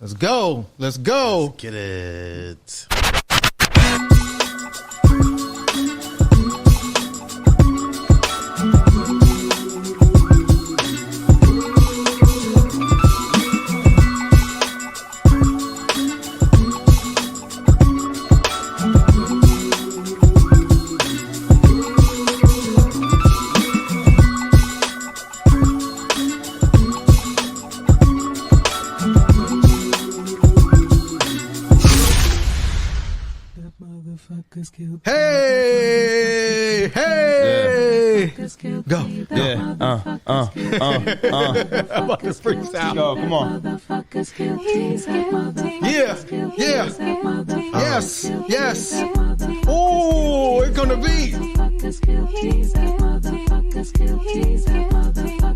Let's go. Let's go. Let's get it. Hey, hey, go. Yeah, I'm about to freak out. Yo, come on. Yeah, yeah, yes, yes. Oh, it's gonna be.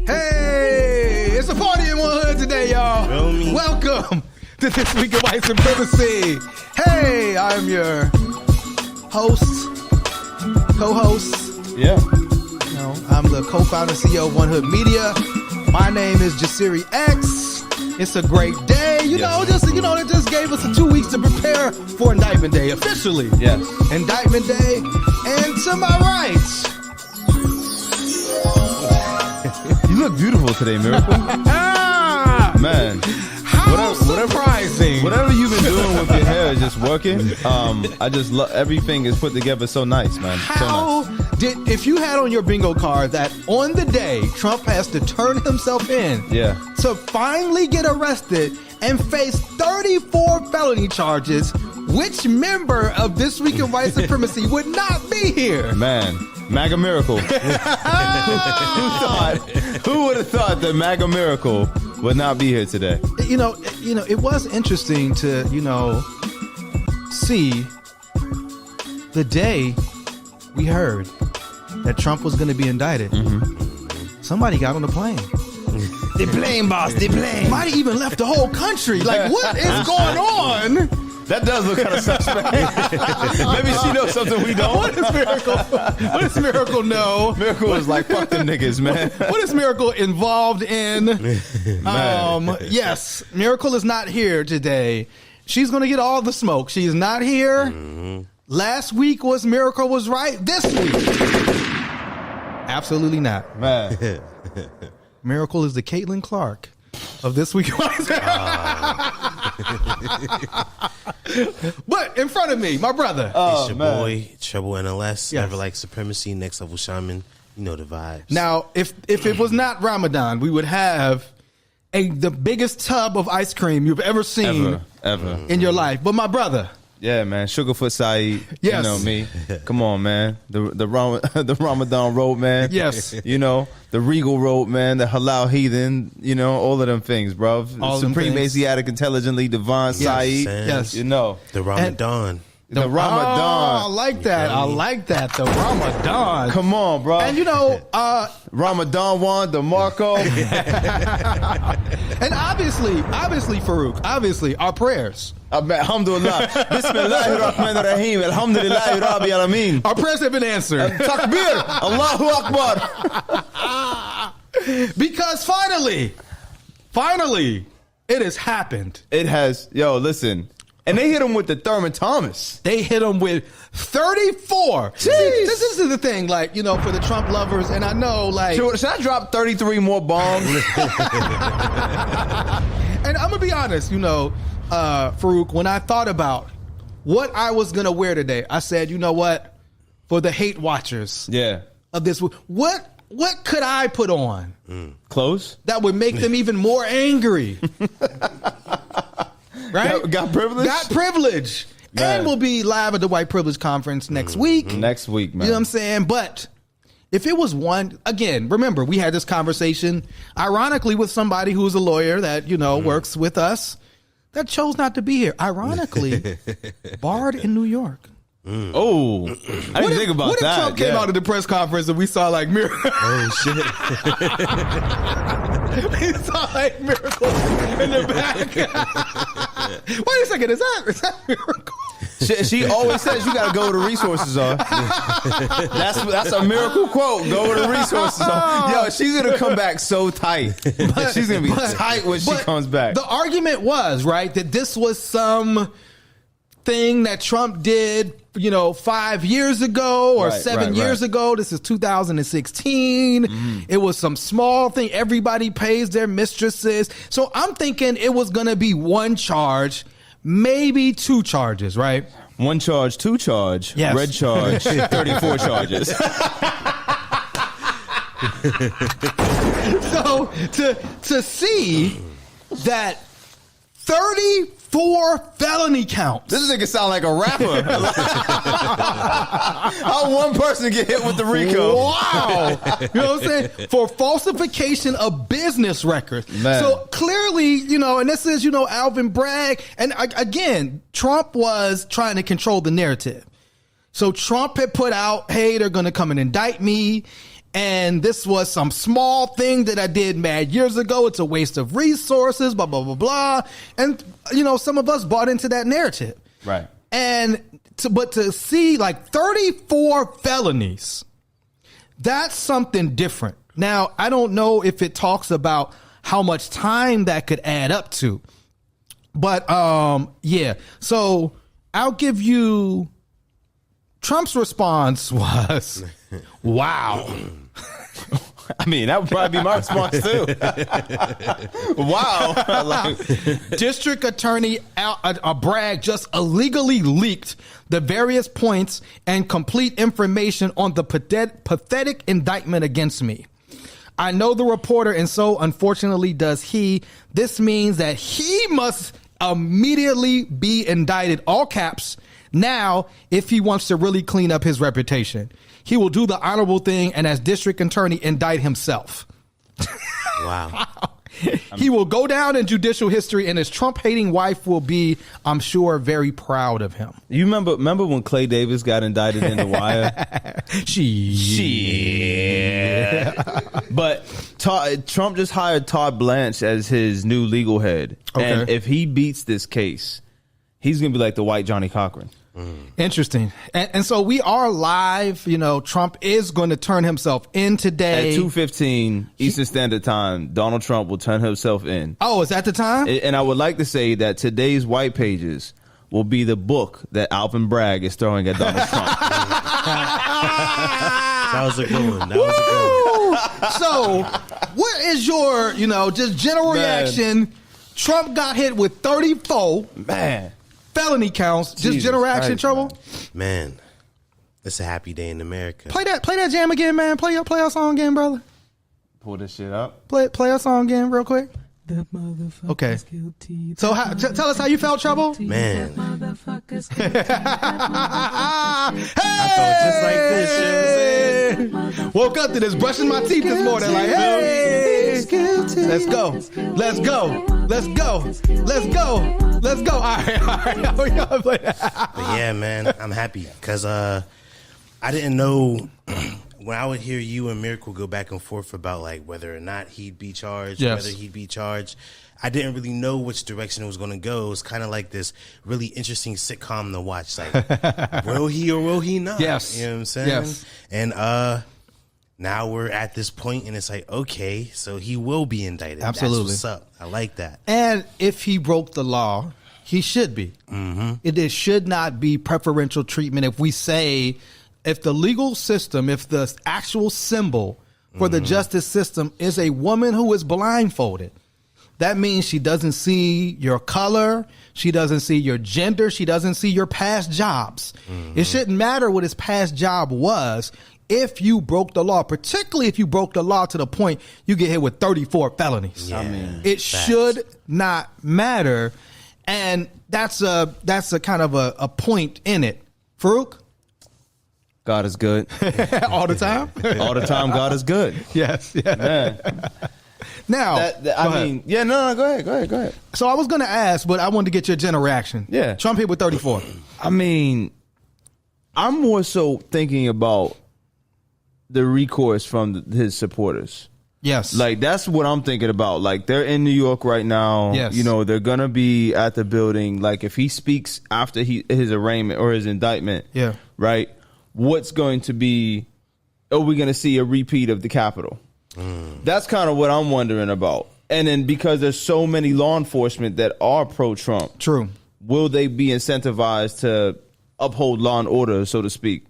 Hey, it's a party in one hood today, y'all. Welcome to This Week in White Supremacy. Hey, I'm your host, co-host. Yeah. You know, I'm the co-founder, CEO of One Hood Media. My name is Jasiri X. It's a great day. They just gave us 2 weeks to prepare for Indictment Day officially. Yes. Indictment Day, and to my right. You look beautiful today, Miracle. Man. How surprising. Whatever you've been doing with your hair is just working. I just love everything is put together so nice, man. How did, if you had on your bingo card that on the day Trump has to turn himself in to finally get arrested and face 34 felony charges, which member of This Week in White Supremacy would not be here? Man, MAGA Miracle. Who would have thought that MAGA Miracle would not be here today? You know, it was interesting to, see the day we heard that Trump was going to be indicted. Mm-hmm. Somebody got on the plane. The plane, boss, the plane. Might even left the whole country. Like, what is going on? That does look kind of suspect. Maybe she knows something we don't. What does Miracle know? Miracle was like, fuck them niggas, man. What is Miracle involved in? Yes, Miracle is not here today. She's going to get all the smoke. She's not here. Mm-hmm. Last week was Miracle was right. This week, absolutely not. Man. Miracle is the Caitlin Clark of This Week. But in front of me, my brother. It's your boy, Trouble NLS, Never Like Supremacy, Next Level Shaman. You know the vibes. Now, if it was not Ramadan, we would have the biggest tub of ice cream you've ever seen ever in your life. But my brother. Yeah, man. Sugarfoot Saeed. Yes. You know me. Come on, man. The Ramadan Road, man. Yes. You know, the Regal Road, man. The Halal Heathen. You know, all of them things, bro. Supreme Asiatic Intelligently Divine Saeed. Yes. You know. The Ramadan. The Ramadan. Oh, I like that. I like that. The Ramadan. Come on, bro. And Ramadan Juan, DeMarco. And obviously, Farouk, our prayers. Alhamdulillah. Bismillahirrahmanirrahim. Alhamdulillahi Rabbi Alameen. Our prayers have been answered. Takbir. Allahu Akbar. Because finally, it has happened. It has. Yo, listen. And they hit him with the Thurman Thomas. They hit him with 34. Jeez. This is the thing, like, for the Trump lovers, and I know, like... Should I drop 33 more bombs? And I'm going to be honest, Farouk, when I thought about what I was going to wear today, I said, you know what? For the hate watchers of this, what could I put on? Clothes? That would make them even more angry. Right? Got privilege? Got privilege. Man. And we'll be live at the White Privilege Conference next week. Next week, man. You know what I'm saying? But if it was one, again, remember, we had this conversation, ironically, with somebody who's a lawyer that, works with us, that chose not to be here. Ironically, barred in New York. Oh, I didn't think about that. What if Trump came out at the press conference and we saw like Miracle? Oh shit! We saw like Miracle in the back. Wait a second, is that Miracle? She always says you got to go where the resources are. That's a miracle quote. Go where the resources are. Yo, she's gonna come back so tight. She's gonna be tight when she comes back. The argument was right that this was some thing that Trump did, 5 years ago or 7 years ago. This is 2016. It was some small thing. Everybody pays their mistresses. So I'm thinking it was going to be one charge, maybe 2 charges, right? 1 charge, 2 charge, yes. Red charge, 34 charges. So to see that 34 felony counts. This nigga sound like a rapper. How one person get hit with the RICO? Wow. You know what I'm saying? For falsification of business records. Man. So clearly, and this is, Alvin Bragg. And again, Trump was trying to control the narrative. So Trump had put out, hey, they're going to come and indict me. And this was some small thing that I did mad years ago. It's a waste of resources, blah, blah, blah, blah. And, some of us bought into that narrative. Right. But to see like 34 felonies, that's something different. Now, I don't know if it talks about how much time that could add up to. But, yeah. So I'll give you, Trump's response was, wow. I mean, that would probably be my response too. Wow. District Attorney Bragg just illegally leaked the various points and complete information on the pathetic indictment against me. I know the reporter, and so unfortunately does he. This means that he must immediately be indicted, all caps, now if he wants to really clean up his reputation. He will do the honorable thing and as district attorney indict himself. Wow. He will go down in judicial history and his Trump-hating wife will be, I'm sure, very proud of him. You remember when Clay Davis got indicted in The Wire? But Trump just hired Todd Blanche as his new legal head. Okay. And if he beats this case, he's going to be like the white Johnny Cochran. Interesting. And so we are live. Trump is going to turn himself in today. At 2:15 Eastern Standard Time, Donald Trump will turn himself in. Oh, is that the time? And I would like to say that today's white pages will be the book that Alvin Bragg is throwing at Donald Trump. That was a good one. So what is your, just general reaction? Trump got hit with 34. Man. Felony counts, just general action trouble. Man, it's a happy day in America. Play that jam again, man. Play our song again, brother. Pull this shit up. Play our song again, real quick. Okay. So tell us how you felt, Trouble. Man, hey! I felt just like this. Woke up to this, brushing my teeth this morning, like, hey, let's go. All right. But yeah, man, I'm happy because I didn't know when I would hear you and Miracle go back and forth about like whether or not he'd be charged, whether he'd be charged. I didn't really know which direction it was going to go. It was kind of like this really interesting sitcom to watch. Like, will he or will he not? Yes. You know what I'm saying? Yes. And now we're at this point and it's like, okay, so he will be indicted. Absolutely. That's what's up. I like that. And if he broke the law, he should be. Mm-hmm. It should not be preferential treatment if we say, if the legal system, if the actual symbol for the justice system is a woman who is blindfolded, that means she doesn't see your color. She doesn't see your gender. She doesn't see your past jobs. Mm-hmm. It shouldn't matter what his past job was if you broke the law, particularly if you broke the law to the point you get hit with 34 felonies. Yeah, it should not matter. And that's a kind of a point in it. Farouk? God is good. All the time? All the time, God is good. Yes. Man. Now, go ahead. Go ahead. So I was going to ask, but I wanted to get your general reaction. Yeah. Trump hit with 34. I mean, I'm more so thinking about the recourse from his supporters. Yes. Like, that's what I'm thinking about. Like, they're in New York right now. Yes. You know, they're going to be at the building. Like, if he speaks after his arraignment or his indictment, yeah, right, what's going to be, are we going to see a repeat of the Capitol? That's kind of what I'm wondering about. And then because there's so many law enforcement that are pro-Trump. True. Will they be incentivized to uphold law and order, so to speak?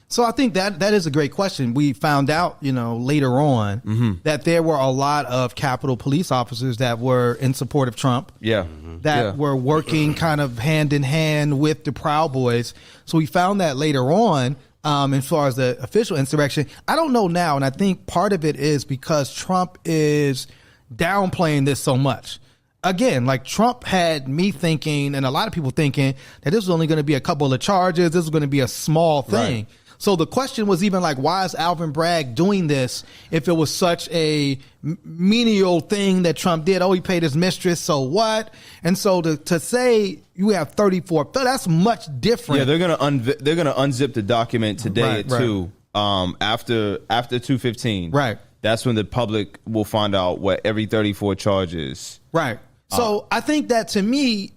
So I think that is a great question. We found out, later on that there were a lot of Capitol police officers that were in support of Trump. Yeah. That were working kind of hand in hand with the Proud Boys. So we found that later on, as far as the official insurrection. I don't know now, and I think part of it is because Trump is downplaying this so much. Again, like Trump had me thinking, and a lot of people thinking, that this was only going to be a couple of charges. This was going to be a small thing. Right. So the question was even like, why is Alvin Bragg doing this if it was such a menial thing that Trump did? Oh, he paid his mistress, so what? And so to say you have 34, that's much different. Yeah, they're gonna unzip the document today at 2. After 2:15. Right. That's when the public will find out what every 34 charges. Right. So I think that, to me,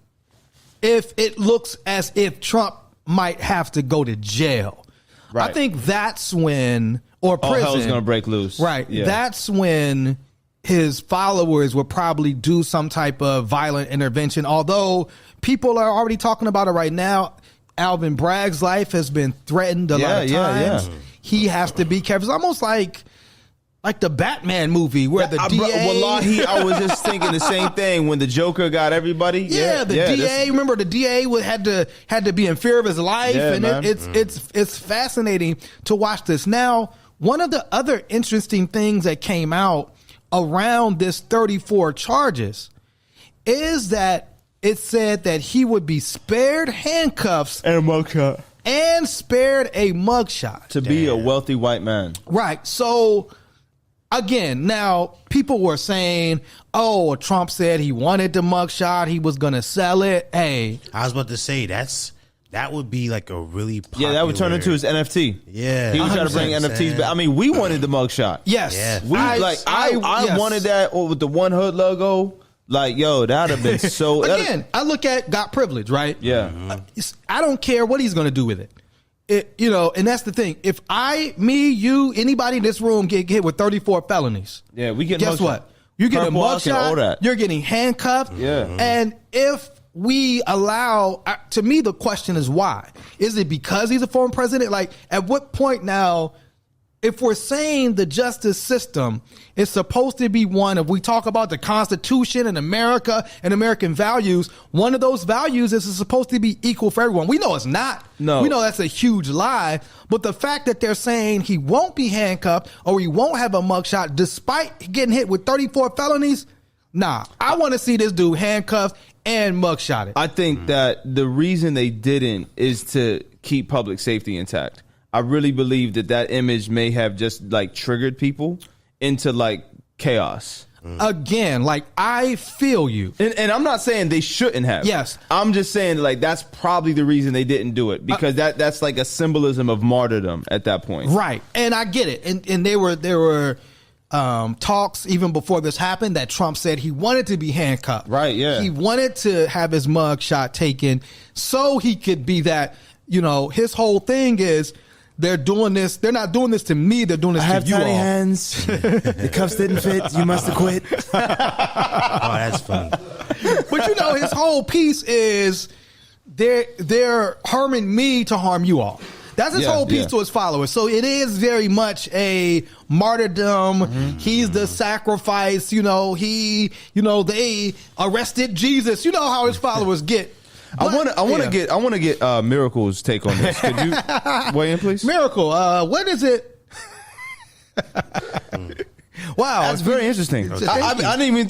if it looks as if Trump might have to go to jail, I think that's when, or prison. Hell's going to break loose. Right. Yeah. That's when his followers will probably do some type of violent intervention. Although people are already talking about it right now. Alvin Bragg's life has been threatened a lot of times. Yeah. He has to be careful. It's almost like the Batman movie where the DA... Wallahi, I was just thinking the same thing when the Joker got everybody. Yeah, the DA. Remember, the DA had to be in fear of his life, and it's fascinating to watch this. Now, one of the other interesting things that came out around this 34 charges is that it said that he would be spared handcuffs and a mugshot, and spared a mugshot to be a wealthy white man. Right. So. Again, now people were saying, "Oh, Trump said he wanted the mugshot, he was going to sell it." Hey, I was about to say that would be like a really popular... that would turn into his NFT. Yeah, he was trying to bring NFTs back. I mean, we wanted the mugshot. Yes, I wanted that with the One Hood logo. Like, yo, that'd have been so. Again, I look at got privilege, right? Yeah, I don't care what he's going to do with it. And that's the thing. If you, anybody in this room get hit with 34 felonies, we get. Guess what? You get a mugshot. You're getting handcuffed. Yeah. And if we allow, to me, the question is why? Is it because he's a former president? Like, at what point now? If we're saying the justice system is supposed to be one, if we talk about the Constitution and America and American values, one of those values is it's supposed to be equal for everyone. We know it's not. No. We know that's a huge lie. But the fact that they're saying he won't be handcuffed or he won't have a mugshot despite getting hit with 34 felonies, nah. I want to see this dude handcuffed and mugshotted. I think that the reason they didn't is to keep public safety intact. I really believe that image may have just like triggered people into like chaos. Again, like, I feel you. And I'm not saying they shouldn't have. Yes. I'm just saying like that's probably the reason they didn't do it, because that's like a symbolism of martyrdom at that point. Right. And I get it. And there were talks even before this happened that Trump said he wanted to be handcuffed. Right, yeah. He wanted to have his mugshot taken so he could be that, his whole thing is, they're doing this. They're not doing this to me. They're doing this to you all. I have tiny hands. The cuffs didn't fit. You must have quit. Oh, that's funny. But his whole piece is they're harming me to harm you all. That's his whole piece to his followers. So it is very much a martyrdom. Mm-hmm. He's the sacrifice. They arrested Jesus. You know how his followers get. I want to get Miracle's take on this. Could you weigh in, please? Miracle, what is it? Wow, that's very interesting. I didn't even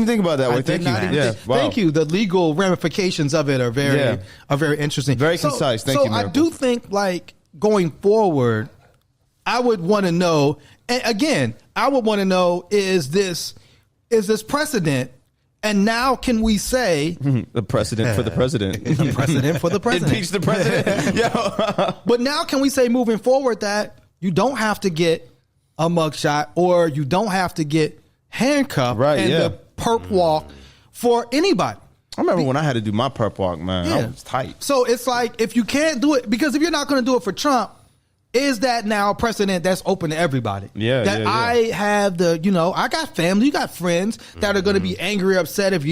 think about it that way. Thank you. Thank you. The legal ramifications of it are very interesting. Very concise. Thank you, Miracle. I do think, like, going forward, I would want to know. And again, I would want to know: is this precedent? And now can we say... the precedent for the president. The precedent for the president. Impeach the president. But now can we say moving forward that you don't have to get a mugshot, or you don't have to get handcuffed and the perp walk for anybody. I remember when I had to do my perp walk, man. I was tight. So it's like, if you can't do it, because if you're not going to do it for Trump, is that now a precedent that's open to everybody? I have I got family, you got friends that are going to be angry or upset if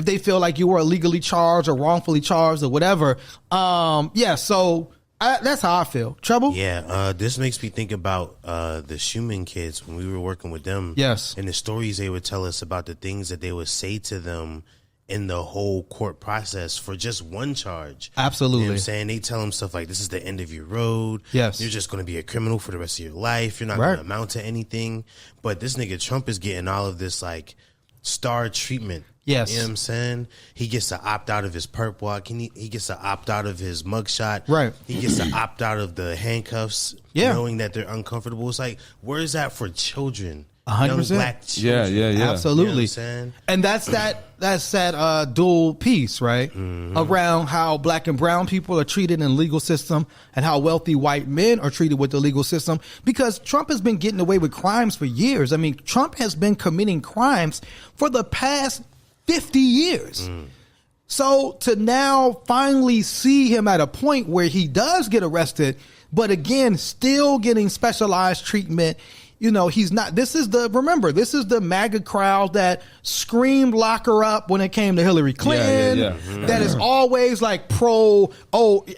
they feel like you were illegally charged or wrongfully charged or whatever. So that's how I feel. Trouble? Yeah, this makes me think about the Schumann kids when we were working with them. Yes. And the stories they would tell us about the things that they would say to them in the whole court process for just one charge. Absolutely. You know what I'm saying? They tell them stuff like, this is the end of your road. Yes. You're just going to be a criminal for the rest of your life. You're not going to amount to anything. But this nigga Trump is getting all of this like star treatment. Yes. You know what I'm saying? He gets to opt out of his perp walk. He gets to opt out of his mugshot. Right. He gets to opt out of the handcuffs, knowing that they're uncomfortable. It's like, where is that for children? 100%. Young black children. Yeah. Absolutely. You know and that's that dual piece, right? Around how black and brown people are treated in the legal system and how wealthy white men are treated with the legal system, because Trump has been getting away with crimes for years. I mean, Trump has been committing crimes for the past 50 years. So to now finally see him at a point where he does get arrested, but again, still getting specialized treatment. He's not, this is the MAGA crowd that screamed lock her up when it came to Hillary Clinton. That is always like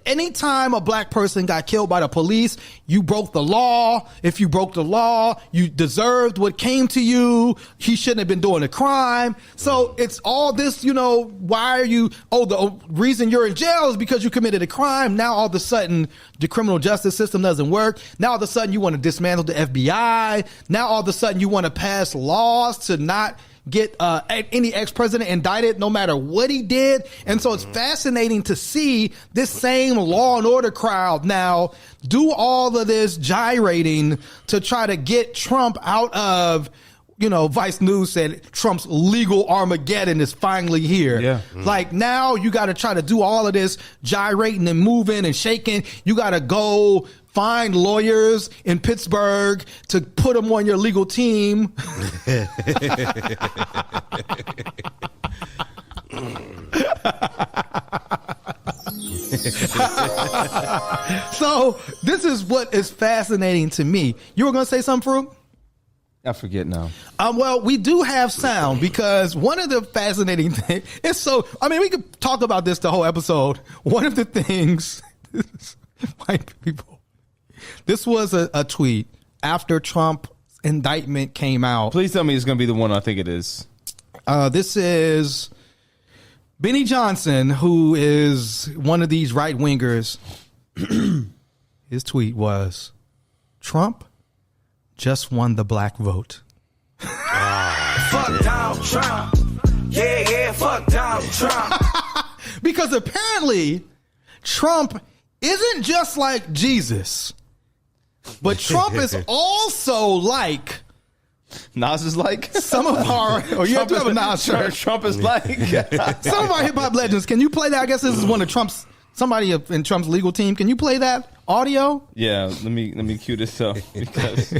anytime a black person got killed by the police, you broke the law. If you broke the law, you deserved what came to you. He shouldn't have been doing a crime. So it's all this, why are you, the reason you're in jail is because you committed a crime. Now all of a sudden the criminal justice system doesn't work. Now all of a sudden you want to dismantle the FBI. Now all of a sudden you want to pass laws to not get any ex-president indicted no matter what he did. And so it's fascinating to see this same law and order crowd now do all of this gyrating to try to get Trump out of, Vice News said Trump's legal Armageddon is finally here. Like now you got to try to do all of this gyrating and moving and shaking. You got to go find lawyers in Pittsburgh to put them on your legal team. So this is what is fascinating to me. You were going to say something, Fruit? I forget now. Well, we do have sound, because one of the fascinating things we could talk about this the whole episode. One of the things, white people, this was a tweet after Trump's indictment came out. Please tell me it's going to be the one I think it is. This is Benny Johnson, who is one of these right wingers. His tweet was, Trump just won the black vote. Fuck Donald Trump. Yeah, fuck Donald Trump. Because apparently Trump isn't just like Jesus, but Trump is also like Nas is like some of our. Oh, you have to have a Nas shirt. Trump is like some of our hip hop legends. Can you play that? I guess this is one of Trump's. Somebody in Trump's legal team. Can you play that audio? Yeah, let me cue this up, because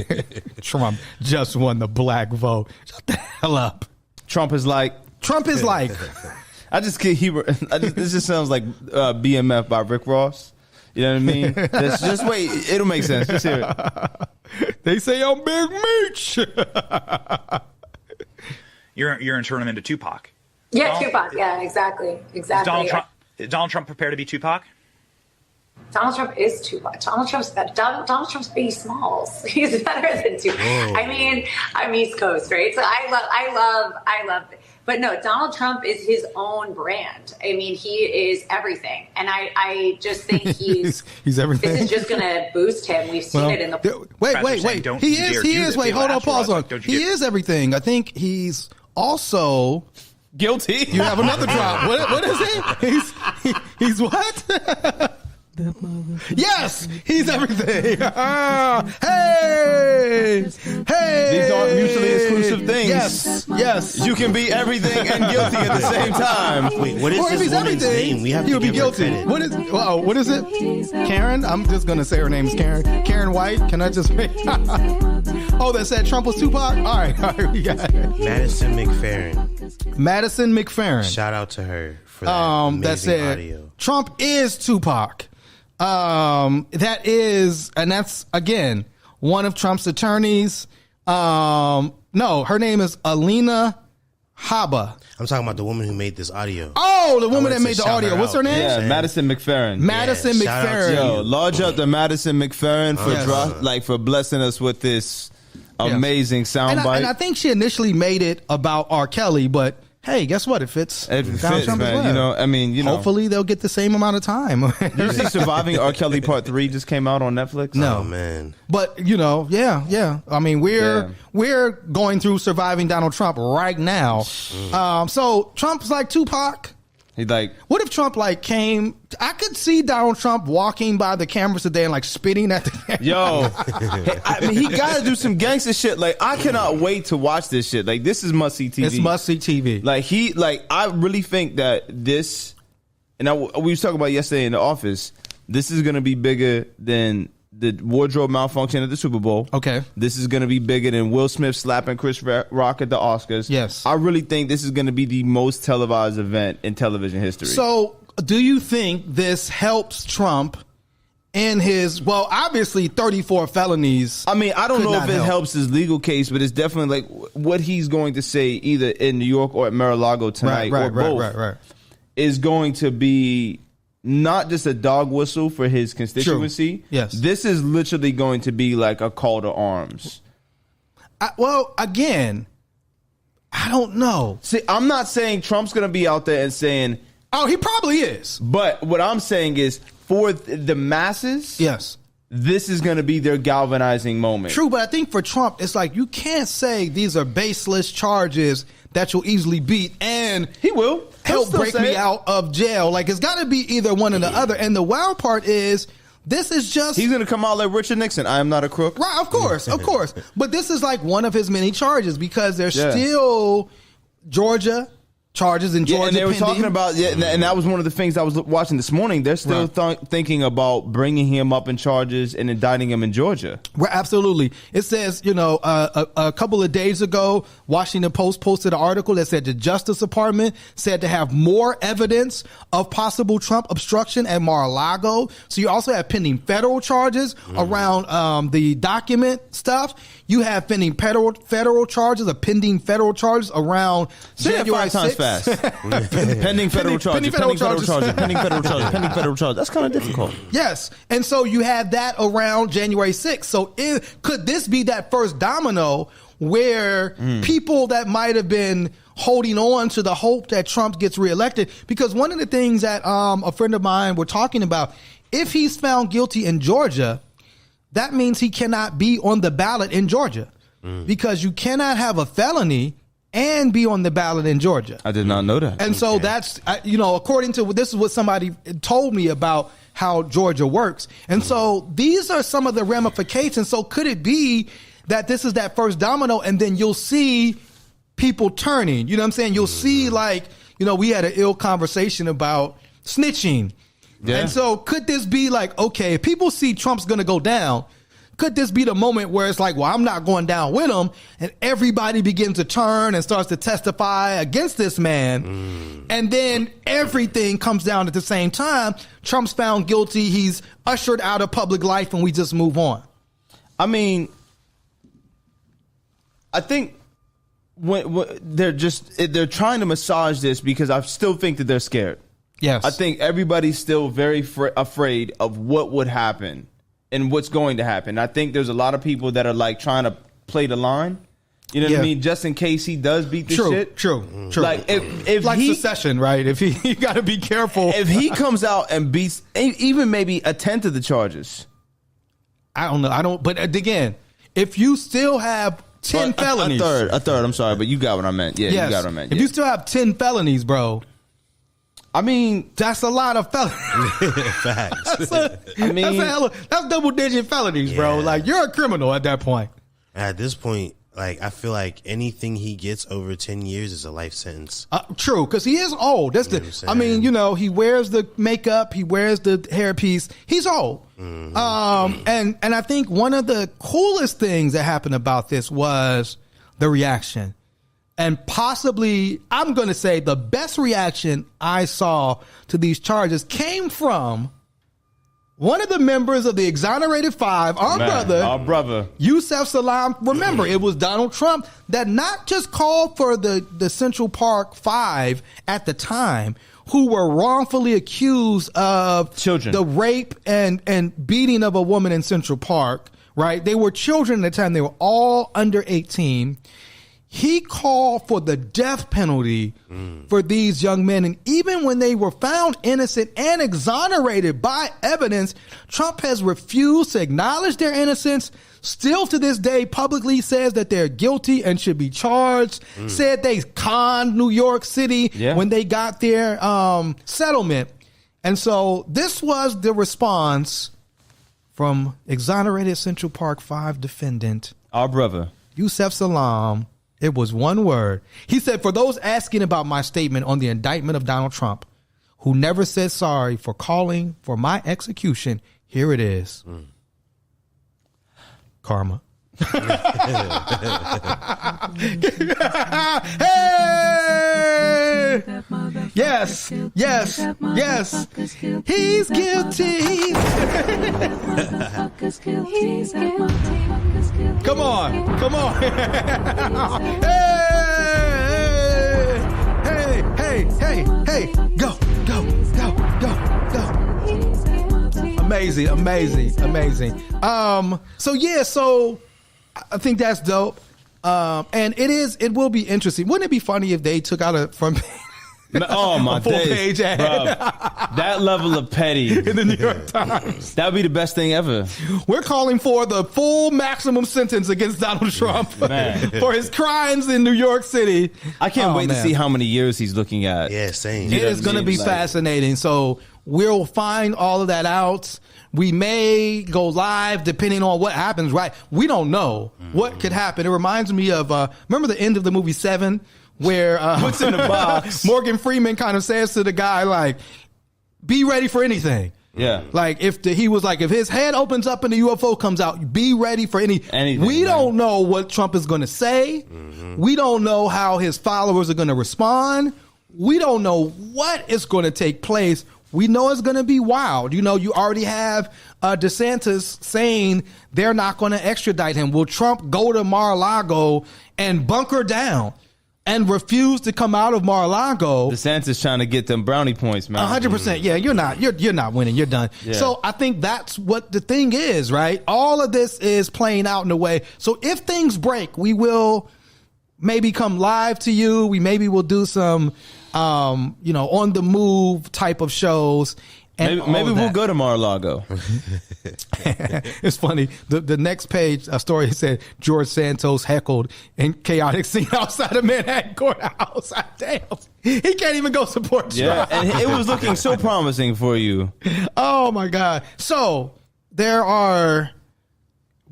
Trump just won the black vote. Shut the hell up. Trump is like. This just sounds like BMF by Rick Ross. You know what I mean? Just wait, it'll make sense. Just hear it. They say I'm Big Meech. You're in turning him into Tupac. Yeah, Tupac. Yeah, exactly. Is Donald Trump prepared to be Tupac? Donald Trump is Tupac. Donald Trump's Biggie Smalls. He's better than Tupac. Whoa. I mean, I'm East Coast, right? So I love. But no, Donald Trump is his own brand. I mean, he is everything, and I just think he's everything. This is just going to boost him. We've seen it in the wait. He is. Wait, hold on. Pause on. He is everything. I think he's also guilty. You have another drop. What is he? He's what? Yes, he's everything. Hey. These aren't mutually exclusive things. Yes. You can be everything and guilty at the same time. Wait, what is this woman's name? We have to give her credit. What is it? Karen? I'm just gonna say her name is Karen. Karen White. Can I just make? Oh, that said Trump was Tupac? All right, we got it. Madison McFerrin. Madison McFerrin. Shout out to her for that amazing that said, audio. Trump is Tupac. That is, and that's, again, one of Trump's attorneys. No, her name is Alina Habba. I'm talking about the woman who made this audio. Oh, the woman that made the audio. What's her name? Yeah, Madison McFerrin. Madison McFerrin. Yo, large up to Madison McFerrin for blessing us with this amazing soundbite. And I think she initially made it about R. Kelly, but hey, guess what? It fits. It fits, man. Well. Hopefully they'll get the same amount of time. You see Surviving R. Kelly Part 3 just came out on Netflix? No. Oh, man. But, yeah. I mean, we're going through Surviving Donald Trump right now. So Trump's like Tupac. He's like, what if Trump came? I could see Donald Trump walking by the cameras today and spitting at the camera. Yo, I mean, he got to do some gangster shit. I cannot wait to watch this shit. This is must see TV. It's must see TV. I really think that this, and we was talking about yesterday in the office. This is going to be bigger than the wardrobe malfunction at the Super Bowl. Okay. This is going to be bigger than Will Smith slapping Chris Rock at the Oscars. Yes. I really think this is going to be the most televised event in television history. So, do you think this helps Trump in his, obviously 34 felonies? I mean, I don't know if it helps his legal case, but it's definitely what he's going to say either in New York or at Mar-a-Lago tonight or both is going to be not just a dog whistle for his constituency. True. Yes. This is literally going to be like a call to arms. Again, I don't know. See, I'm not saying Trump's going to be out there and saying... Oh, he probably is. But what I'm saying is, for the masses... Yes. This is going to be their galvanizing moment. True, but I think for Trump, it's you can't say these are baseless charges that you'll easily beat, and he will help break me out of jail. It's got to be either one or the other. And the wild part is, this is just... He's going to come out like Richard Nixon. I am not a crook. Right, of course. But this is one of his many charges because there's still Georgia charges in Georgia. And they were pending. talking about, and that was one of the things I was watching this morning. They're still thinking about bringing him up in charges and indicting him in Georgia. Right, absolutely. It says, a couple of days ago, Washington Post posted an article that said the Justice Department said to have more evidence of possible Trump obstruction at Mar-a-Lago. So you also have pending federal charges around the document stuff. You have pending federal charges around January 6th. Fast. Pending federal charges. That's kind of difficult. Yes. And so you have that around January 6th. So could this be that first domino where people that might have been holding on to the hope that Trump gets reelected? Because one of the things that a friend of mine were talking about, if he's found guilty in Georgia, that means he cannot be on the ballot in Georgia because you cannot have a felony and be on the ballot in Georgia. I did not know that. And so that's, according to, this is what somebody told me about how Georgia works. And so these are some of the ramifications. So could it be that this is that first domino and then you'll see people turning? You know what I'm saying? You'll see we had an ill conversation about snitching. Yeah. And so could this be okay, if people see Trump's going to go down, could this be the moment where it's I'm not going down with him, and everybody begins to turn and starts to testify against this man, and then everything comes down at the same time? Trump's found guilty, he's ushered out of public life, and we just move on. I mean, I think when they're trying to massage this because I still think that they're scared. Yes. I think everybody's still very afraid of what would happen and what's going to happen. I think there's a lot of people that are trying to play the line. You know what I mean? Just in case he does beat this shit. True. If secession, right? If you got to be careful. If he comes out and beats even maybe a tenth of the charges. I don't know. But again, if you still have 10 felonies. A third. I'm sorry, but you got what I meant. Yeah, yes. You got what I meant. If you still have 10 felonies, bro. I mean, that's a lot of felonies. Facts. That's double-digit felonies, bro. You're a criminal at that point. At this point, Like, I feel like anything he gets over 10 years is a life sentence. True, because he is old. That's he wears the makeup, he wears the hairpiece. He's old. Mm-hmm. And I think one of the coolest things that happened about this was the reaction. And possibly, I'm going to say the best reaction I saw to these charges came from one of the members of the exonerated five, our brother, Yusef Salaam. Remember, it was Donald Trump that not just called for the Central Park Five at the time, who were wrongfully accused of children, the rape and beating of a woman in Central Park, right? They were children at the time. They were all under 18. He called for the death penalty for these young men. And even when they were found innocent and exonerated by evidence, Trump has refused to acknowledge their innocence. Still to this day, publicly says that they're guilty and should be charged. Said they conned New York City when they got their settlement. And so this was the response from exonerated Central Park 5 defendant, our brother, Yusef Salaam. It was one word. He said, for those asking about my statement on the indictment of Donald Trump, who never said sorry for calling for my execution, here it is. Karma. Hey! Yes, yes, yes. He's guilty. Come on, come on. Hey. Go. Amazing. So I think that's dope. And it will be interesting. Wouldn't it be funny if they took out a front page? Oh my a full page ad. Bro, that level of petty in the New York Times. That'd be the best thing ever. We're calling for the full maximum sentence against Donald Trump for his crimes in New York City. I can't wait to see how many years he's looking at. Yeah, same. It is going to be fascinating. So we'll find all of that out. We may go live depending on what happens, right? We don't know what could happen. It reminds me of, remember the end of the movie Seven? Where what's in the box? Morgan Freeman kind of says to the guy, like, be ready for anything. Yeah. Like if his head opens up and the UFO comes out, be ready for anything. We don't know what Trump is going to say. We don't know how his followers are going to respond. We don't know what is going to take place. We know it's going to be wild. You know, you already have DeSantis saying they're not going to extradite him. Will Trump go to Mar-a-Lago and bunker down and refuse to come out of Mar-a-Lago? DeSantis trying to get them brownie points, man. 100%. Yeah, you're not winning. You're done. Yeah. So I think that's what the thing is, right? All of this is playing out in a way. So if things break, we will maybe come live to you. We maybe will do some, on the move type of shows. And maybe we'll go to Mar-a-Lago. It's funny. The next page, a story said George Santos heckled in chaotic scene outside of Manhattan courthouse. Damn, he can't even go support Trump. Yeah, and it was looking so promising for you. Oh my God! So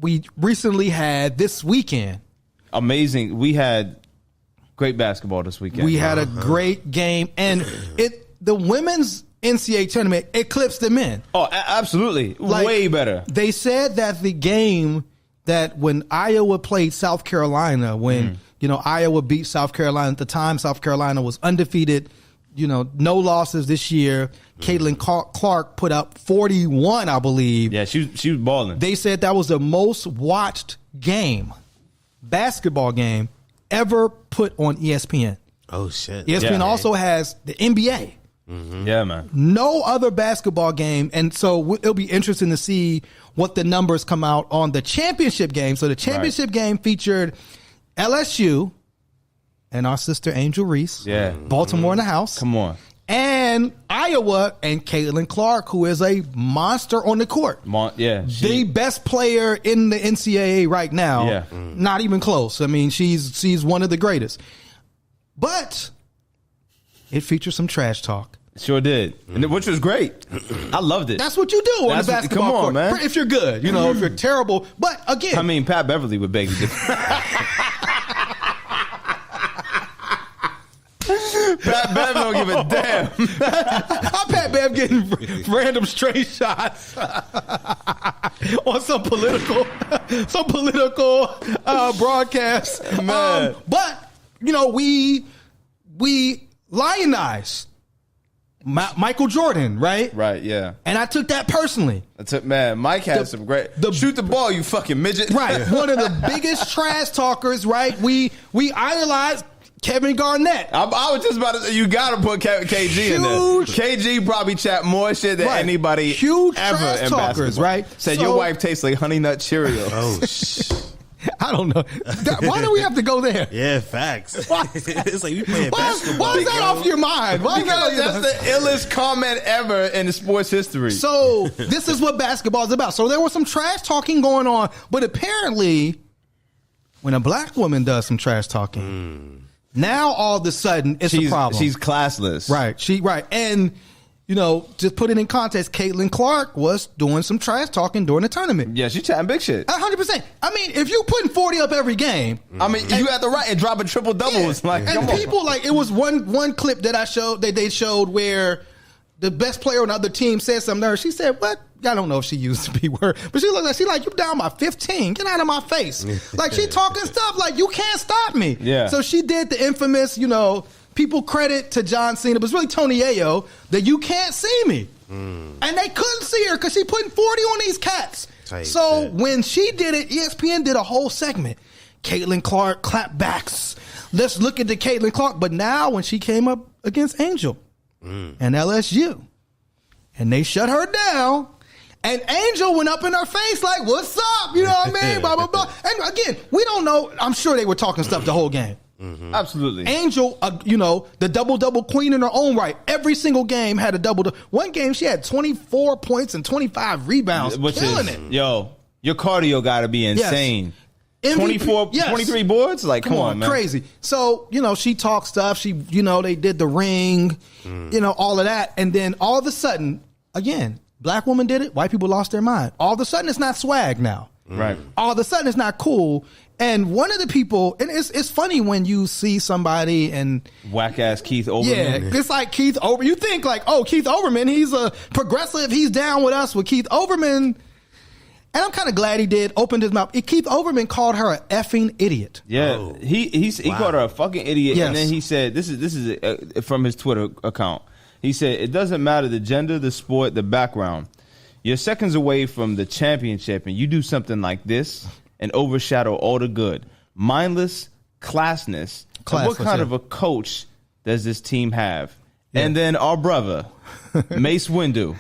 we recently had this weekend. Amazing. We had great basketball this weekend. We had a great game, and the women's NCAA tournament eclipsed the men. Oh, absolutely. Way better. They said that the game that when Iowa played South Carolina, Iowa beat South Carolina, at the time South Carolina was undefeated, no losses this year. Caitlin Clark put up 41, I believe. Yeah, she was balling. They said that was the most watched basketball game ever put on ESPN. Oh, shit. ESPN also has the NBA. Mm-hmm. Yeah, man. No other basketball game. And so it'll be interesting to see what the numbers come out on the championship game. So the championship game featured LSU and our sister Angel Reese. Yeah. Baltimore in the house. Come on. And Iowa and Caitlin Clark, who is a monster on the court. The best player in the NCAA right now. Yeah. Not even close. I mean, she's one of the greatest. But it features some trash talk. Sure did, which was great. I loved it. That's what you do on the basketball court. Man. If you're good, if you're terrible. But again, I mean, Pat Beverly would beg you. Pat Bev don't give a damn. How Pat Bev getting random straight shots on some political broadcast. Man. But we lionize Michael Jordan, right? Right, yeah. And I took that personally. Mike has some great. Shoot the ball, you fucking midget. Right, one of the biggest trash talkers. Right, we idolize Kevin Garnett. I was just about to say, you got to put KG in there. KG probably chat more shit than anybody ever in basketball. Right? Said your wife tastes like Honey Nut Cheerios. Oh, shit. I don't know. Why do we have to go there? Yeah, facts. It's like we playing basketball. Why is that off your mind? Because that's the illest comment ever in the sports history. So this is what basketball is about. So there was some trash talking going on, but apparently when a black woman does some trash talking, now all of a sudden it's a problem. She's classless. Right. And just put it in context, Caitlin Clark was doing some trash talking during the tournament. Yeah, she's chatting big shit. 100%. I mean, if you putting 40 up every game, you have to and dropping triple doubles. Yeah. And people it was one clip that I showed that they showed where the best player on the other team said something to her. She said, "What?" I don't know if she used the B word, but she looked like you down by 15. Get out of my face. Like she talking stuff like you can't stop me. Yeah. So she did the infamous, people credit to John Cena, but it's really Tony Ayo that you can't see me. And they couldn't see her because she putting 40 on these cats. When she did it, ESPN did a whole segment. Caitlin Clark clapbacks. Let's look at the Caitlin Clark. But now when she came up against Angel and LSU, and they shut her down, and Angel went up in her face like, "What's up?" You know what I mean? Blah, blah, blah. And again, we don't know. I'm sure they were talking stuff the whole game. Absolutely. Angel, the double queen in her own right. Every single game had a double. One game she had 24 points and 25 rebounds, killing it. Yo, your cardio got to be insane. Yes. 24, 23 boards? Like, come on, man. Crazy. So, she talked stuff. She, they did the ring, all of that. And then all of a sudden, again, black woman did it. White people lost their mind. All of a sudden, it's not swag now. Right. All of a sudden, it's not cool. And one of the people, and it's funny when you see somebody and whack ass Keith Olbermann. Yeah, it's like Keith Olbermann. You think like, oh, Keith Olbermann, he's a progressive. He's down with us. With Keith Olbermann, and I'm kind of glad he did. Opened his mouth. Keith Olbermann called her an effing idiot. Yeah, he called her a fucking idiot, and then he said, "This is from his Twitter account." He said, "It doesn't matter the gender, the sport, the background. You're seconds away from the championship, and you do something like this and overshadow all the good. Mindless classness. What kind of a coach does this team have?" Yeah. And then our brother, Mace Windu.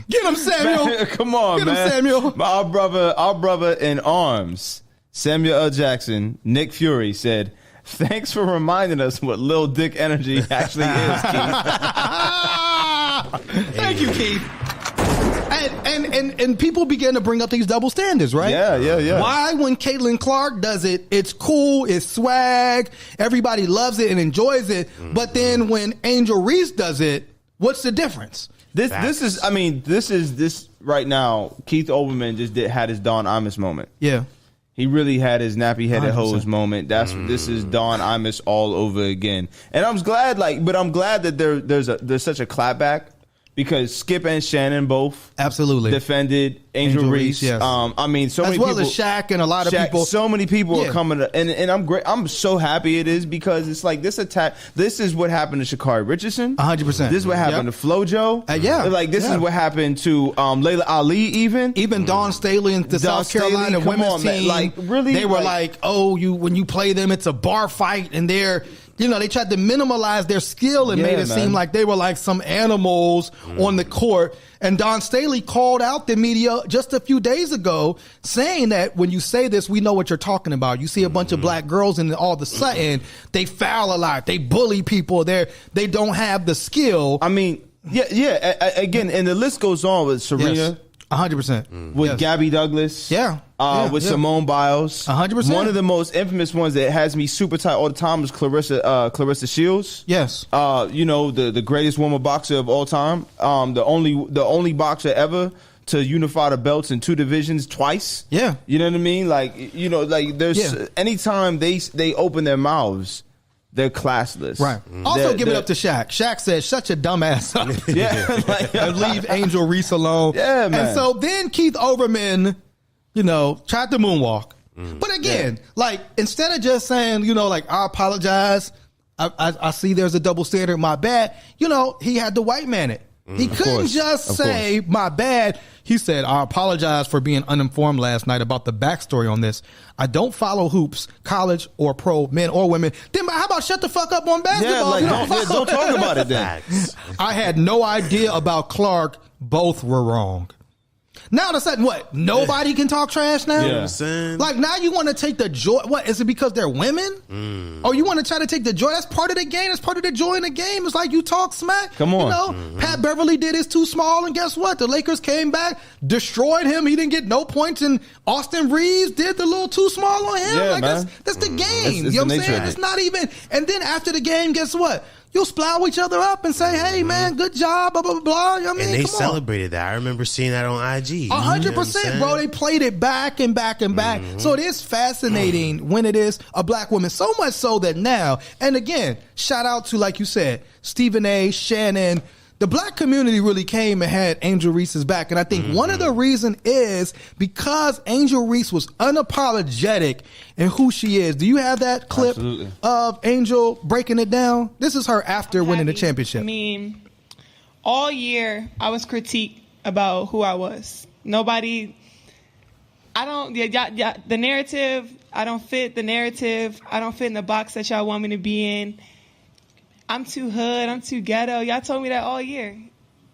Get him, Samuel. Come on, Get him, Samuel. Our brother in arms, Samuel L. Jackson, Nick Fury, said, "Thanks for reminding us what Lil Dick energy actually is, Keith." Thank you, Keith. And people begin to bring up these double standards, right? Yeah. Why, when Caitlin Clark does it, it's cool, it's swag, everybody loves it and enjoys it. But then when Angel Reese does it, what's the difference? This is right now. Keith Olbermann just had his Don Imus moment. Yeah. He really had his nappy headed 100%. hose moment. This is Don Imus all over again. And I'm glad that there's such a clapback. Because Skip and Shannon both absolutely defended Angel Reese. Yes. So as many well people, as Shaq and a lot of people. So many people are coming, and I'm great. I'm so happy it is because it's like this attack. This is what happened to Sha'Carri Richardson. 100%. This is what happened to FloJo. This is what happened to Layla Ali. Even Dawn Staley and the South Carolina women's team. Like really, they were like, oh, when you play them, it's a bar fight, and they're. They tried to minimalize their skill and made it seem like they were like some animals on the court. And Dawn Staley called out the media just a few days ago saying that when you say this, we know what you're talking about. You see a bunch of black girls and all of a sudden they foul a lot. They bully people. They don't have the skill. I mean, again, and the list goes on with Serena. Yes. 100%. With Gabby Douglas. Yeah. with Simone Biles. 100%. One of the most infamous ones that has me super tight all the time is Clarissa Shields. Yes. The greatest woman boxer of all time. The only boxer ever to unify the belts in 2 divisions twice. Yeah. You know what I mean? There's anytime they open their mouths, they're classless. Right. Also, give it up to Shaq. Shaq said, shut your dumb ass up. And leave Angel Reese alone. Yeah, man. And so then Keith Overman, tried to moonwalk. But again, instead of just saying, I apologize, I see there's a double standard, my bad, he had to white man it. He couldn't just say, my bad. He said, I apologize for being uninformed last night about the backstory on this. I don't follow hoops, college or pro, men or women. Then how about shut the fuck up on basketball? Don't talk about it then. I had no idea about Clark. Both were wrong. Now all of a sudden, what? Nobody can talk trash now? Yeah. Now you want to take the joy. What? Is it because they're women? Or you want to try to take the joy? That's part of the game. That's part of the joy in the game. It's like you talk smack. Come on. Pat Beverly did his too small, and guess what? The Lakers came back, destroyed him. He didn't get no points, and Austin Reeves did the little too small on him. Yeah, that's the game. It's you know what I'm nature saying? of it. It's not even. And then after the game, guess what? You'll splow each other up and say, hey, man, good job, blah, blah, blah, blah. You know what I mean? And they celebrated that. I remember seeing that on IG. 100%, bro. They played it back and back and back. So it is fascinating when it is a black woman. So much so that now, and again, shout out to, like you said, Stephen A., Shannon. The black community really came and had Angel Reese's back. And I think one of the reasons is because Angel Reese was unapologetic in who she is. Do you have that clip of Angel breaking it down? This is her after winning the championship. I mean, all year I was critiqued about who I was. The narrative, I don't fit the narrative. I don't fit in the box that y'all want me to be in. I'm too hood, I'm too ghetto. Y'all told me that all year.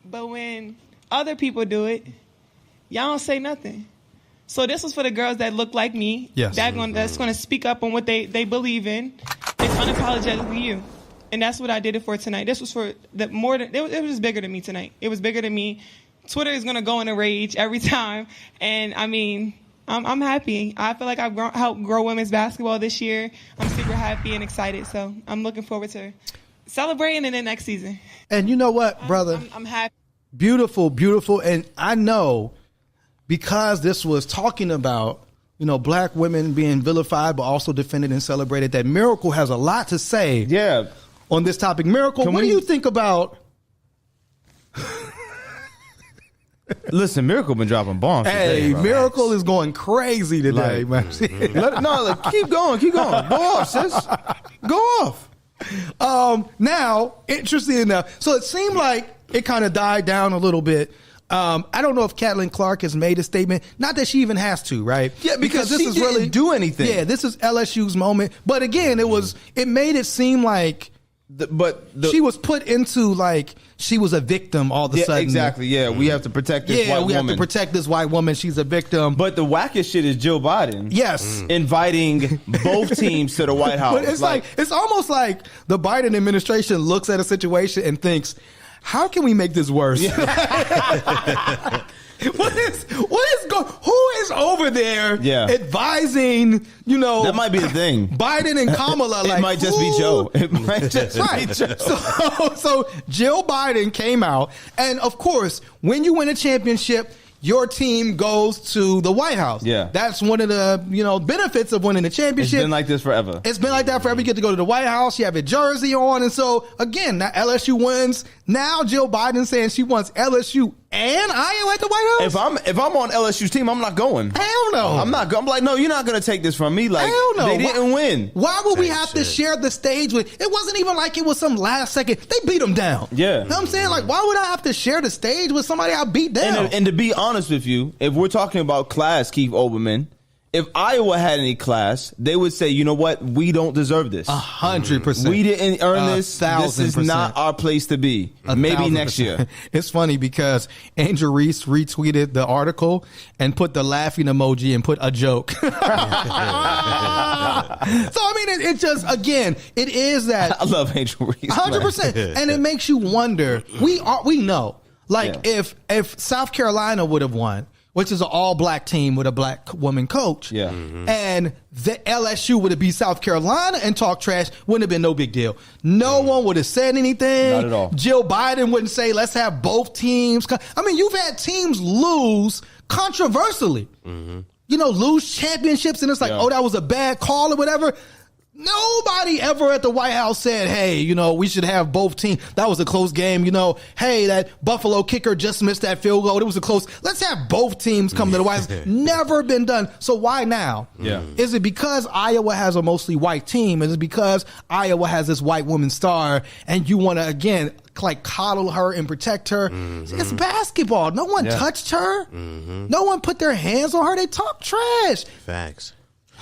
But when other people do it, y'all don't say nothing. So this was for the girls that look like me. Yes. That's going to speak up on what they believe in. It's unapologetically you. And that's what I did it for tonight. This was for it was just bigger than me tonight. It was bigger than me. Twitter is going to go in a rage every time. And I mean, I'm happy. I feel like I've helped grow women's basketball this year. I'm super happy and excited. So I'm looking forward to celebrating in the next season. And you know what, brother? I'm happy. Beautiful, beautiful. And I know because this was talking about, black women being vilified but also defended and celebrated, that Miracle has a lot to say on this topic. Miracle, what do you think about... Listen, Miracle been dropping bombs today, bro. Miracle is going crazy today, man. Keep going. Go off, sis. Go off. Now, interesting enough, so it seemed like it kind of died down a little bit. I don't know if Catelyn Clark has made a statement. Not that she even has to, right? Yeah, because this she is didn't really do anything. Yeah, this is LSU's moment. But again, it made it seem like she was put into she was a victim all of a sudden. Exactly. Yeah, we have to protect this white woman. Yeah, we have to protect this white woman. She's a victim. But the wackest shit is Joe Biden. Yes, inviting both teams to the White House. But it's it's almost like the Biden administration looks at a situation and thinks, how can we make this worse? Who is over there advising, that might be the thing. Biden and Kamala. It might just be Joe. It might just be Joe. So Jill Biden came out, and of course, when you win a championship, your team goes to the White House. Yeah. That's one of the, benefits of winning the championship. It's been like this forever. It's been like that forever. You get to go to the White House. You have a jersey on. And so, again, now LSU wins. Now Jill Biden saying she wants LSU and Iowa at the White House? If I'm on LSU's team, I'm not going. Hell no. I'm not going. I'm like, no, you're not going to take this from me. Like, hell no. They didn't win. Why would we have to share the stage with? It wasn't even like it was some last second. They beat them down. Yeah. You know what I'm saying? Like, why would I have to share the stage with somebody I beat down? And to be honest with you, if we're talking about class, Keith Olbermann, if Iowa had any class, they would say, you know what? We don't deserve this. 100%. We didn't earn this. This is not our place to be. Maybe next year. It's funny because Angel Reese retweeted the article and put the laughing emoji and put a joke. So, I mean, it just, again, it is that. I love Angel Reese. 100%. And it makes you wonder. We know. Like, if South Carolina would have won, which is an all-black team with a black woman coach. Yeah. And the LSU would have beat South Carolina and talk trash, wouldn't have been no big deal. No one would have said anything. Not at all. Jill Biden wouldn't say, let's have both teams. I mean, you've had teams lose controversially. Lose championships, and it's like, oh, that was a bad call or whatever. Nobody ever at the White House said, hey, we should have both teams. That was a close game. Hey, that Buffalo kicker just missed that field goal. It was a close. Let's have both teams come to the White House. Never been done. So why now? Yeah. Is it because Iowa has a mostly white team? Is it because Iowa has this white woman star and you want to, again, like coddle her and protect her? It's basketball. No one touched her. No one put their hands on her. They talk trash. Facts.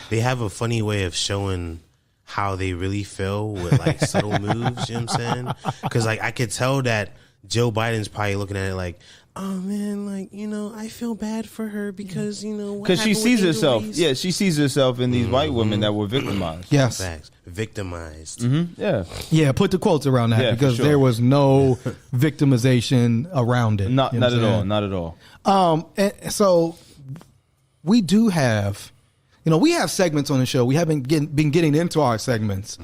They have a funny way of showing how they really feel with like subtle moves, you know what I'm saying? Because like I could tell that Joe Biden's probably looking at it like, oh man, like, I feel bad for her because, because she sees herself. Yeah, she sees herself in these white women that were victimized. Yes. Facts. Victimized. Yeah. Yeah, put the quotes around that because there was no victimization around it. Not at all. Not at all. And so we do have, we have segments on the show. We haven't been getting into our segments.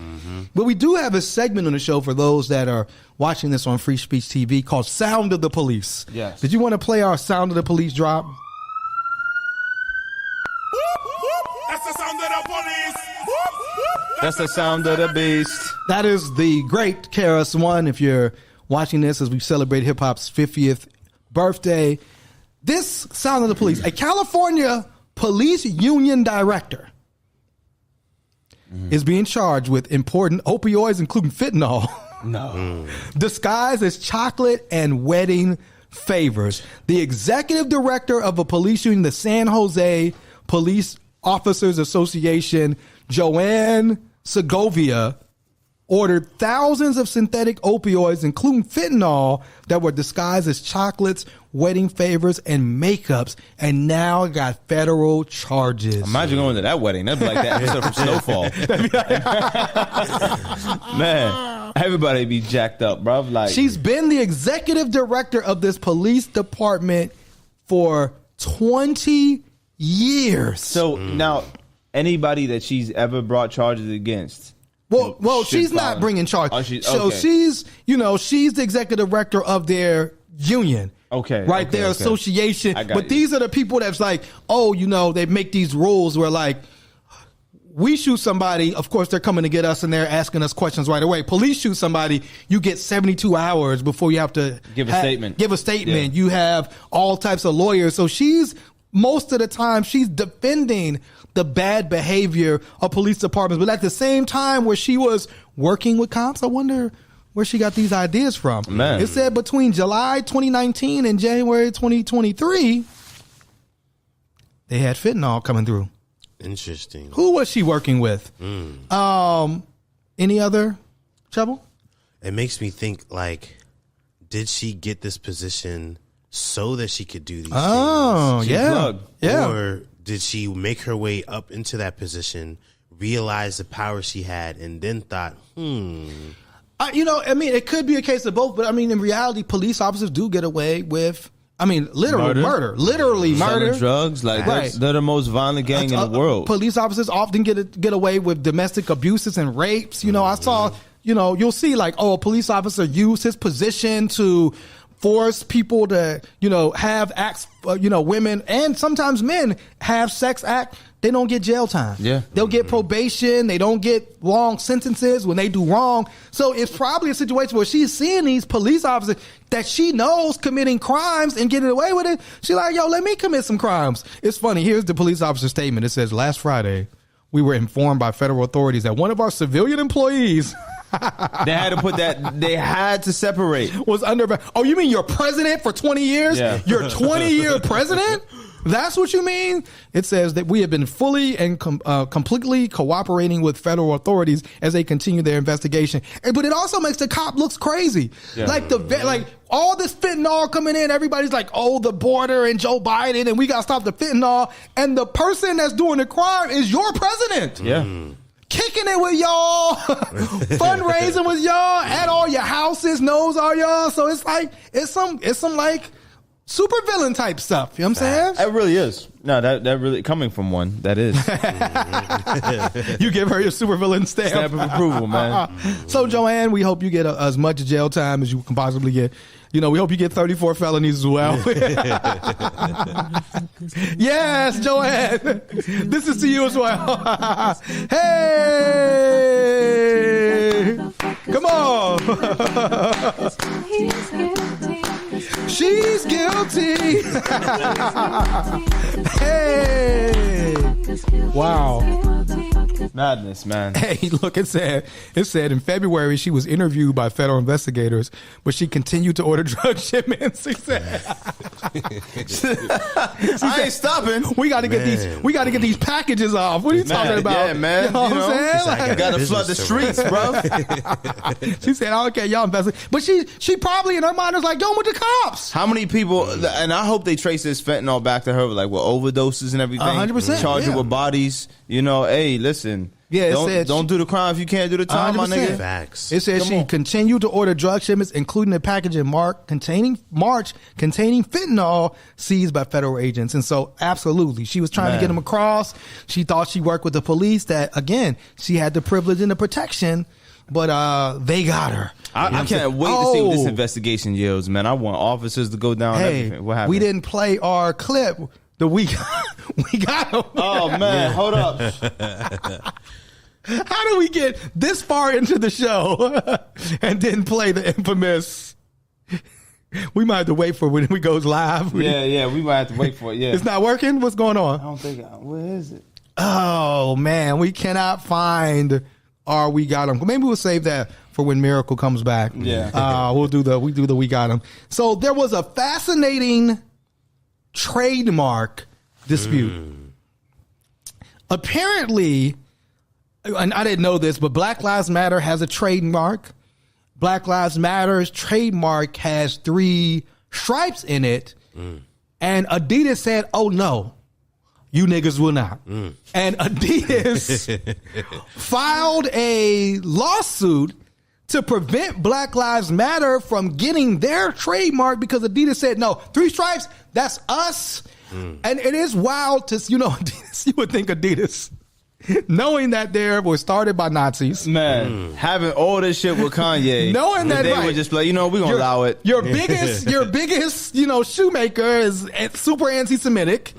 But we do have a segment on the show for those that are watching this on Free Speech TV called Sound of the Police. Yes. Did you want to play our Sound of the Police drop? That's the sound of the police. That's the sound of the beast. That is the great KRS-One. If you're watching this as we celebrate hip-hop's 50th birthday, this Sound of the Police, a California police union director is being charged with important opioids, including fentanyl. No. Disguised as chocolate and wedding favors. The executive director of a police union, the San Jose Police Officers Association, Joanne Segovia, ordered thousands of synthetic opioids, including fentanyl, that were disguised as chocolates, wedding favors, and makeups, and now got federal charges. Imagine going to that wedding. That'd be like that episode from Snowfall. Man, everybody be jacked up, bro. Like, she's been the executive director of this police department for 20 years. So now, anybody that she's ever brought charges against, Well, she's not bringing charge. So she's the executive director of their union. Their association. But these are the people that's like, they make these rules where like, we shoot somebody, of course they're coming to get us and they're asking us questions right away. Police shoot somebody, you get 72 hours before you have to give a statement. Yeah. You have all types of lawyers. So most of the time, she's defending the bad behavior of police departments. But at the same time where she was working with cops, I wonder where she got these ideas from. Man. It said between July 2019 and January 2023, they had fentanyl coming through. Interesting. Who was she working with? Any other trouble? It makes me think, like, did she get this position so that she could do these things? Oh, yeah. Or did she make her way up into that position, realize the power she had, and then thought, it could be a case of both, but I mean, in reality, police officers do get away with, literally murder. Selling drugs, they're the most violent gang in the world. Police officers often get away with domestic abuses and rapes. I saw, you'll see like, a police officer used his position to force people to, have acts, women and sometimes men have sex act. They don't get jail time. Yeah. They'll get probation. They don't get long sentences when they do wrong. So it's probably a situation where she's seeing these police officers that she knows committing crimes and getting away with it. She's like, let me commit some crimes. It's funny. Here's the police officer statement. It says, last Friday, we were informed by federal authorities that one of our civilian employees they had to put that. They had to separate. Was under. Oh, you mean your president for 20 years? Yeah. Your 20-year president? That's what you mean? It says that we have been fully and completely cooperating with federal authorities as they continue their investigation. But it also makes the cop looks crazy. Yeah. Like all this fentanyl coming in, everybody's like, the border and Joe Biden and we got to stop the fentanyl. And the person that's doing the crime is your president. Yeah. Kicking it with y'all, fundraising with y'all, at all your houses, knows all y'all. So it's like, it's some like super villain type stuff. You know what I'm saying? It really is. No, that really coming from one. That is. You give her your super villain stamp of approval, man. So, Joanne, we hope you get as much jail time as you can possibly get. We hope you get 34 felonies as well. Yes, Joanne. This is to you as well. Hey, come on. She's guilty. Hey. Wow. Madness, man. Hey, look, it said in February she was interviewed by federal investigators, but she continued to order drug shipments. She said, I ain't stopping. We got to get these packages off. What are you talking about? Yeah, man. You know what I'm saying? I got to flood the streets, bro. She said, okay, y'all investigate. But she probably in her mind was like, yo, I'm with the cops. How many people, and I hope they trace this fentanyl back to her, like with overdoses and everything. 100%. Charge her with bodies. Hey, listen. Yeah, don't do the crime if you can't do the time, 100%. My nigga. Facts. It says she continued to order drug shipments, including a package in March containing fentanyl seized by federal agents. And so, absolutely, she was trying to get them across. She thought she worked with the police. That again, she had the privilege and the protection, but they got her. I can't wait to see what this investigation yields, man. I want officers to go down. Everything. What happened? We didn't play our clip. We got him. Oh man, hold up. How do we get this far into the show and didn't play the infamous? We might have to wait for when we goes live. Yeah, we might have to wait for it. Yeah, it's not working. What's going on? I don't think. Where is it? Oh man, we cannot find our We Got Him. Maybe we'll save that for when Miracle comes back. Yeah, we do the We Got Him. So there was a fascinating trademark dispute. Apparently, and I didn't know this, but Black Lives Matter has a trademark. Black Lives Matter's trademark has 3 stripes in it. And Adidas said, oh no, you niggas will not. And Adidas filed a lawsuit to prevent Black Lives Matter from getting their trademark because Adidas said, no, 3 stripes, that's us. And it is wild to, Adidas, you would think Adidas, knowing that they were started by Nazis. Man, having all this shit with Kanye. Knowing that they would just be like, we're going to allow it. Your biggest, shoemaker is super anti-Semitic.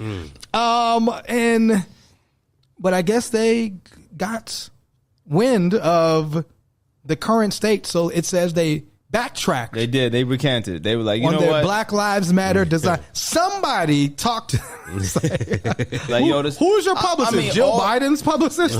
But I guess they got wind of the current state. So it says they backtracked. They did. They recanted. They were like, you on know their what? Black Lives Matter design. Somebody talked to them. Who's your publicist? Joe Biden's publicist?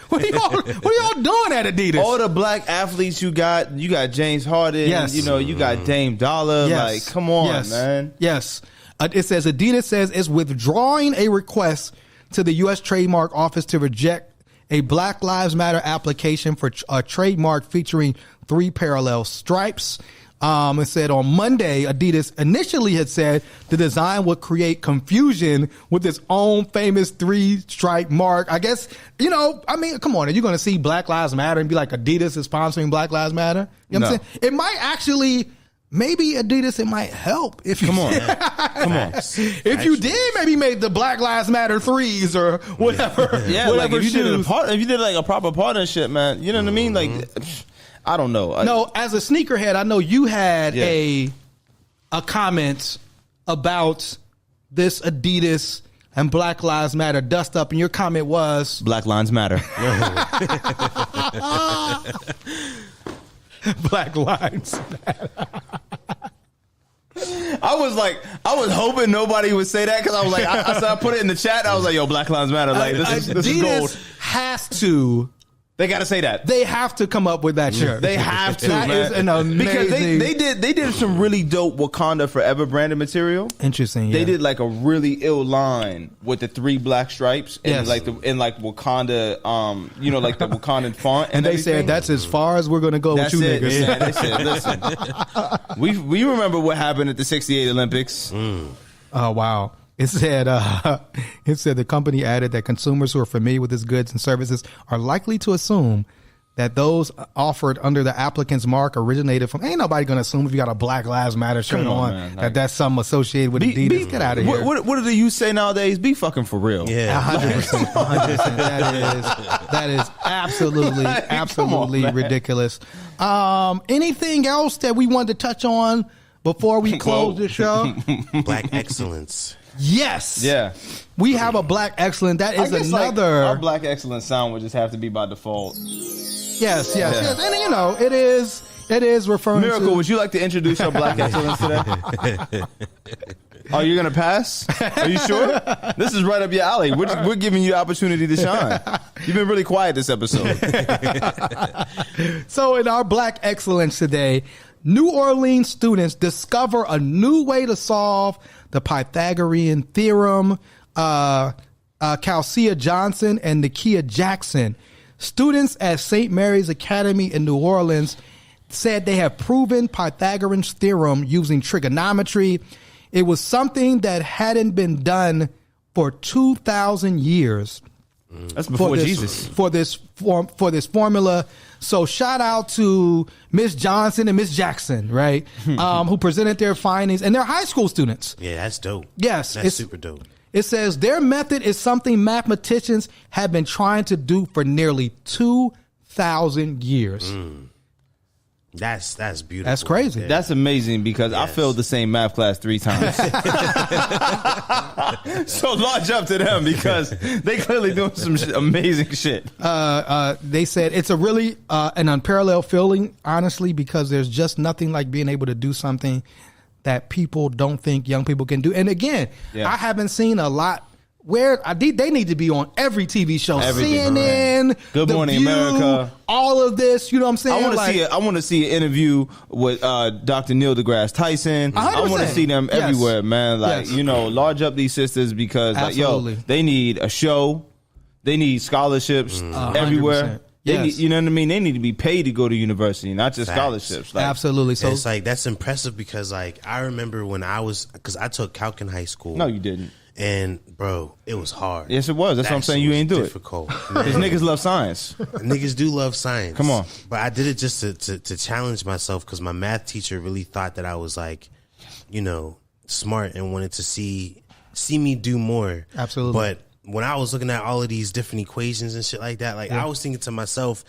What are y'all doing at Adidas? All the black athletes you got James Harden. Yes. You got Dame Dollar. Yes. Like, come on, man. Yes. It says Adidas says it's withdrawing a request to the U.S. Trademark Office to reject a Black Lives Matter application for a trademark featuring 3 parallel stripes. It said on Monday, Adidas initially had said the design would create confusion with its own famous 3-stripe mark. I guess, come on, are you going to see Black Lives Matter and be like Adidas is sponsoring Black Lives Matter? You know what I'm saying? It might actually... Maybe Adidas, it might help if you come on. If you did maybe make the Black Lives Matter 3s or whatever. Yeah, whatever like if you did like a proper partnership, man, you know what I mean? Like, I don't know. No, as a sneakerhead, I know you had a comment about this Adidas and Black Lives Matter dust up, and your comment was Black Lives Matter. Black Lives Matter. I was hoping nobody would say that because I was like, I put it in the chat. I was like, yo, Black Lives Matter. Like, this is gold. Has to. They got to say that. They have to come up with that shirt. They have to, That man. is an amazing... Because they did some really dope Wakanda Forever branded material. Interesting. They did like a really ill line with the 3 black stripes and Yes. like Wakanda, like the Wakandan font. And they everything. said that's as far as we're going to go That's with you it, niggas. man. They said, listen, we remember what happened at the '68 Olympics. Oh, wow. It said the company added that consumers who are familiar with its goods and services are likely to assume that those offered under the applicant's mark originated from. Ain't nobody gonna assume if you got a Black Lives Matter shirt on man. that's something associated with Adidas. Get out of here. What do the youth say nowadays? Be fucking for real. Yeah, 100%. 100%. That is absolutely ridiculous. Anything else that we wanted to touch on before we close the show? Black excellence. Yes. Yeah. We have a Black excellence. That is another. Our Black excellence sound would just have to be by default. Yes. And you know, it is referring Miracle, to. would you like to introduce your Black excellence today? Oh, you're gonna pass? Are you sure? This is right up your alley. We're giving you the opportunity to shine. You've been really quiet this episode. So in our Black excellence today, New Orleans students discover a new way to solve the Pythagorean theorem. Calcia Johnson and Nakia Jackson, students at St. Mary's Academy in New Orleans, said they have proven Pythagorean's theorem using trigonometry. It was something that hadn't been done for 2,000 years. That's before Jesus. For this formula. So shout out to Miss Johnson and Miss Jackson, right? Who presented their findings, and they're high school students. Yeah, that's dope. Yes. That's super dope. It says their method is something mathematicians have been trying to do for nearly 2,000 years. That's beautiful. That's crazy. Yeah. That's amazing because I failed the same math class 3 times. So large up to them because they clearly doing some amazing shit. They said it's a really an unparalleled feeling, honestly, because there's just nothing like being able to do something that people don't think young people can do. And again, I haven't seen a lot where they need to be on every TV show. Everything, CNN, Good Morning View, America, all of this. You know what I'm saying? I want to see an interview with Dr. Neil deGrasse Tyson. 100%. I want to see them everywhere, man. Like, you know, large up these sisters because, like, yo, they need a show. They need scholarships everywhere. They need, you know what I mean? They need to be paid to go to university, not just scholarships. Like, absolutely. So it's like, that's impressive because, like, I remember when because I took calc in high school. No, you didn't. And bro, it was hard. Yes, it was. That's what I'm saying. You ain't do difficult. it. Because niggas love science. Niggas do love science. Come on. But I did it just to challenge myself because my math teacher really thought that I was, like, you know, smart and wanted to see me do more. Absolutely. But when I was looking at all of these different equations and shit like that, like, I was thinking to myself,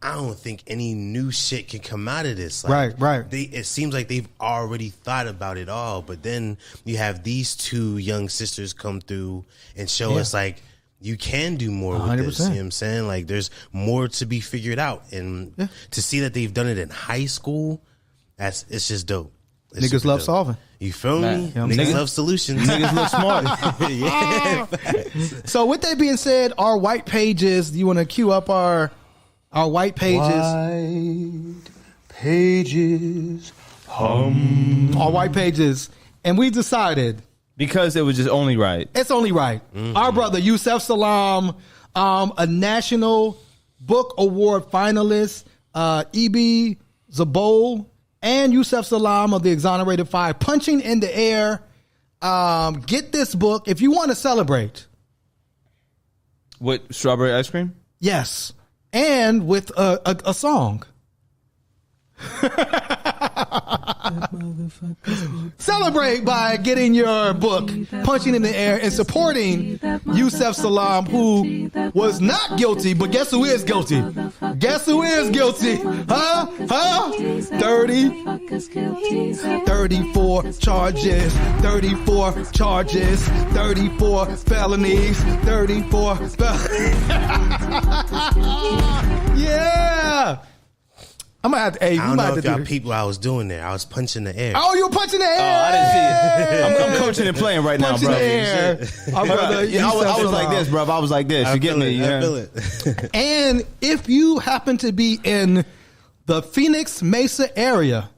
I don't think any new shit can come out of this. Like, right. It seems like they've already thought about it all, but then you have these two young sisters come through and show us, like, you can do more 100%. with this. You know what I'm saying? Like, there's more to be figured out. And to see that they've done it in high school, it's just dope. It's niggas love dope. solving. You feel me? Niggas love solutions. Niggas look smart. Yeah. So with that being said, our white pages, do you want to queue up our white pages? White pages. Our white pages. And we decided. Because it was just only right. It's only right. Our brother, Yusef Salaam, a National Book Award finalist, E.B. Zabol, and Yusef Salaam of the Exonerated Five, Punching in the Air. Get this book if you want to celebrate. With strawberry ice cream? Yes. And with a song. Celebrate by getting your book, Punching in the Air, and supporting Yusef Salaam, who was not guilty, but guess who is guilty? Guess who is guilty? Huh? 34 charges, 34 charges, 34 felonies, 34 felonies. Yeah. I'm gonna have to. Hey, I don't know if y'all peeped what I was doing there. I was punching the air. Oh, you were punching the air. Oh, I didn't see it. I'm coaching and playing right punching now, bro. The air. I was like this, bro. I was like this. You get me? I feel it. And if you happen to be in the Phoenix Mesa area,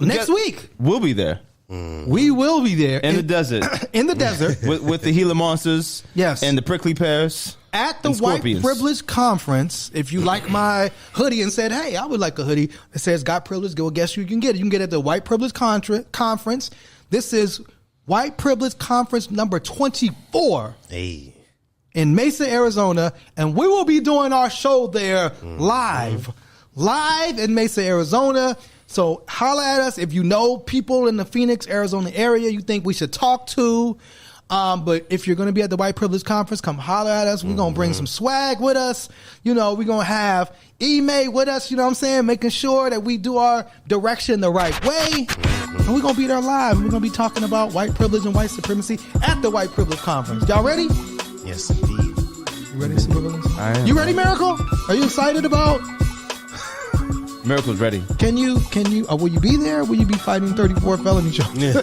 next week we'll be there. We will be there in the desert. In the desert with the Gila monsters. Yes, and the prickly pears. At the White Privilege Conference, if you like my hoodie and said, hey, I would like a hoodie that says got privilege, go guess you can get it. You can get it at the White Privilege Conference. This is White Privilege Conference number 24. Hey. in Mesa, Arizona, and we will be doing our show there live in Mesa, Arizona. So holla at us if you know people in the Phoenix, Arizona area you think we should talk to. But if you're going to be at the White Privilege Conference, come holler at us. We're going to bring some swag with us. You know, we're going to have E-May with us, you know what I'm saying? Making sure that we do our direction the right way. And we're going to be there live. We're going to be talking about white privilege and white supremacy at the White Privilege Conference. Y'all ready? Yes, indeed. You ready, Supervillains? You ready, Miracle? Are you excited about... Miracle's ready. Can you, will you be there? Will you be fighting 34 felony charges?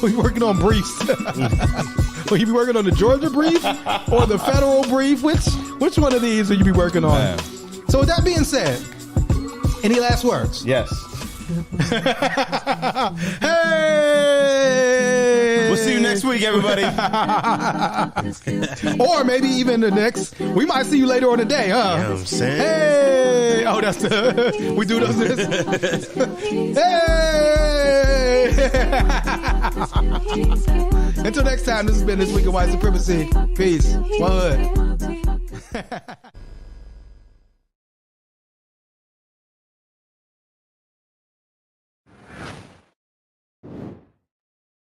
Will you working on briefs? Will you be working on the Georgia brief or the federal brief? Which one of these will you be working on? Man. So with that being said, any last words? Yes. Hey! We'll see you next week, everybody. Or maybe even the next. We might see you later on the day, huh? You know what I'm saying? Hey! Oh, that's the... We do those this? Hey! Until next time, this has been This Week of White Supremacy. Peace. One hood.